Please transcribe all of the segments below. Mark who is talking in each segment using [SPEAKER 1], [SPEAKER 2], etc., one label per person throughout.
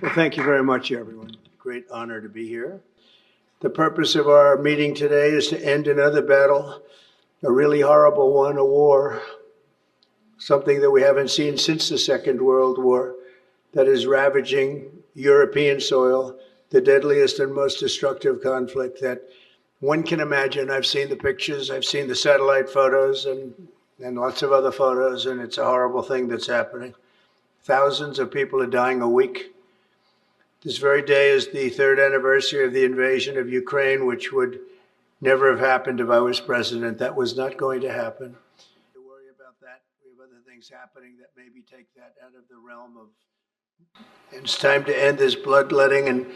[SPEAKER 1] Well, thank you very much, everyone. Great honor to be here. The purpose of our meeting today is to end another battle, a really horrible one, a war, something that we haven't seen since the Second World War, that is ravaging European soil, the deadliest and most destructive conflict that one can imagine. I've seen the pictures, I've seen the satellite photos and lots of other photos, and it's a horrible thing that's happening. Thousands of people are dying a week. This very day is the third anniversary of the invasion of Ukraine, which would never have happened if I was president. That was not going to happen. To worry about that. We have other things happening that maybe take that out of the realm of. It's time to end this bloodletting and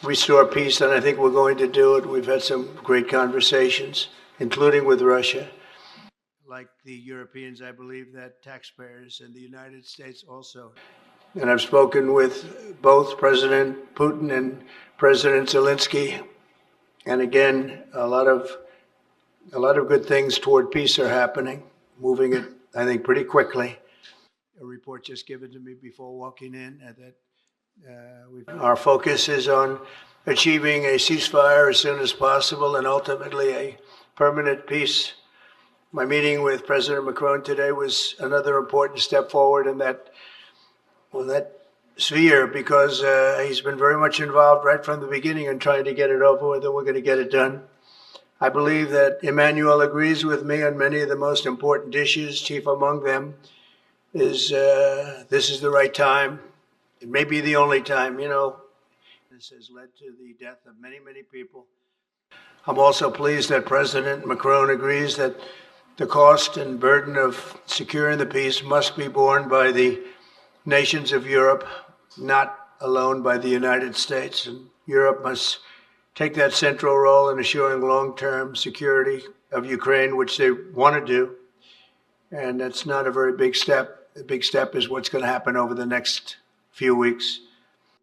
[SPEAKER 1] restore peace, and I think we're going to do it. We've had some great conversations, including with Russia. Like the Europeans, I believe that taxpayers in the United States also. And I've spoken with both President Putin and President Zelenskiy. And again, a lot of good things toward peace are happening, moving it, I think, pretty quickly. A report just given to me before walking in that our focus is on achieving a ceasefire as soon as possible and ultimately a permanent peace. My meeting with President Macron today was another important step forward in that sphere, because he's been very much involved right from the beginning in trying to get it over with, and we're going to get it done. I believe that Emmanuel agrees with me on many of the most important issues. Chief among them is this is the right time. It may be the only time, This has led to the death of many, many people. I'm also pleased that President Macron agrees that the cost and burden of securing the peace must be borne by the nations of Europe, not alone by the United States. And Europe must take that central role in assuring long-term security of Ukraine, which they want to do. And that's not a very big step. The big step is what's going to happen over the next few weeks.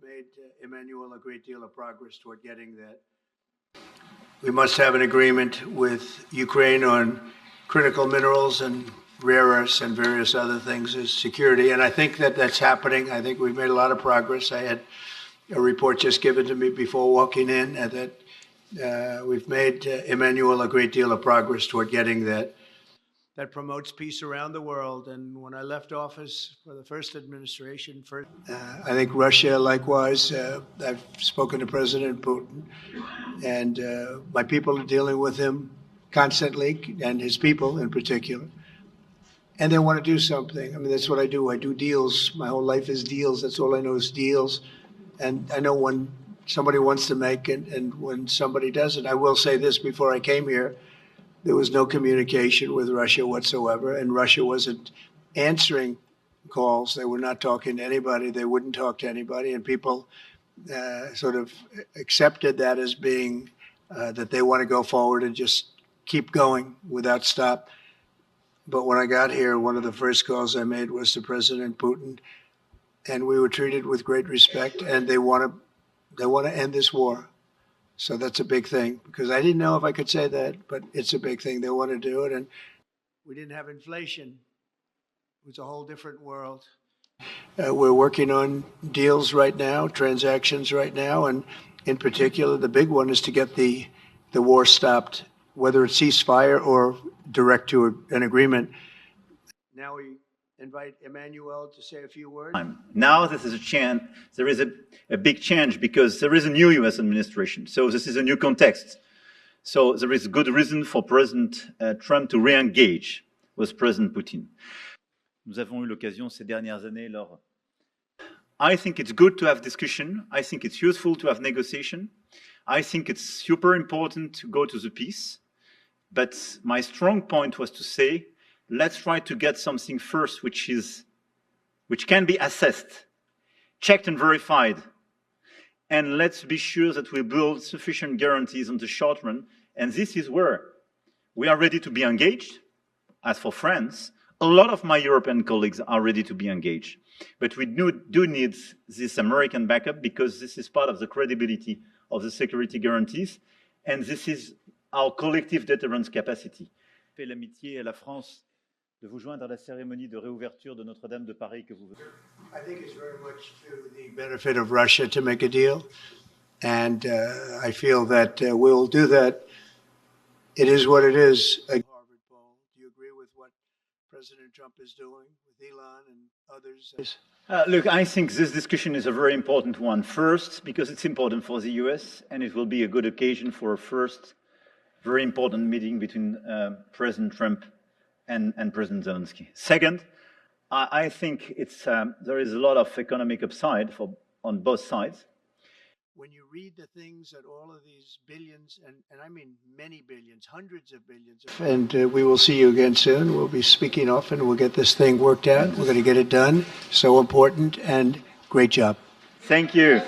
[SPEAKER 1] Made Emmanuel a great deal of progress toward getting that. We must have an agreement with Ukraine on critical minerals and rare earths and various other things as security. And I think that that's happening. I think we've made a lot of progress. I had a report just given to me before walking in that we've made Emmanuel a great deal of progress toward getting that. That promotes peace around the world. And when I left office for the first administration, I think Russia, likewise, I've spoken to President Putin, and my people are dealing with him constantly, and his people in particular. And they want to do something. I mean, that's what I do. I do deals. My whole life is deals. That's all I know is deals. And I know when somebody wants to make it and when somebody doesn't. I will say this: before I came here, there was no communication with Russia whatsoever, and Russia wasn't answering calls. They were not talking to anybody. They wouldn't talk to anybody, and people sort of accepted that as being that they want to go forward and just keep going without stop. But when I got here, one of the first calls I made was to President Putin, and we were treated with great respect, and they want to end this war. So that's a big thing, because I didn't know if I could say that, but it's a big thing. They want to do it, and we didn't have inflation. It was a whole different world. We're working on deals right now, transactions right now, and in particular, the big one is to get the war stopped, whether it's ceasefire or direct to an agreement. Now we invite Emmanuel to say a few words.
[SPEAKER 2] Now this is a chance. There is a big change because there is a new U.S. administration. So this is a new context. So there is good reason for President Trump to re-engage with President Putin.
[SPEAKER 3] Nous avons eu l'occasion ces dernières années lors.
[SPEAKER 2] I think it's good to have discussion. I think it's useful to have negotiation. I think it's super important to go to the peace. But my strong point was to say, let's try to get something first which can be assessed, checked and verified. And let's be sure that we build sufficient guarantees on the short run. And this is where we are ready to be engaged. As for France, a lot of my European colleagues are ready to be engaged. But we do need this American backup, because this is part of the credibility of the security guarantees. And this is our collective deterrence capacity.
[SPEAKER 3] Fait l'amitié à la France de vous joindre à la cérémonie de réouverture de Notre-Dame de Paris que vous venez.
[SPEAKER 1] I think it's very much to the benefit of Russia to make a deal. And I feel that we'll do that. It is what it is. Harvard poll. Do you agree with what President Trump is doing with Elon and others?
[SPEAKER 2] Look, I think this discussion is a very important one. First, because it's important for the US, and it will be a good occasion for a first very important meeting between President Trump and President Zelensky. Second, I think there is a lot of economic upside on both sides.
[SPEAKER 1] When you read the things that all of these billions, and I mean many billions, hundreds of billions, and we will see you again soon. We'll be speaking often. We'll get this thing worked out. We're going to get it done. So important, and great job.
[SPEAKER 2] Thank you.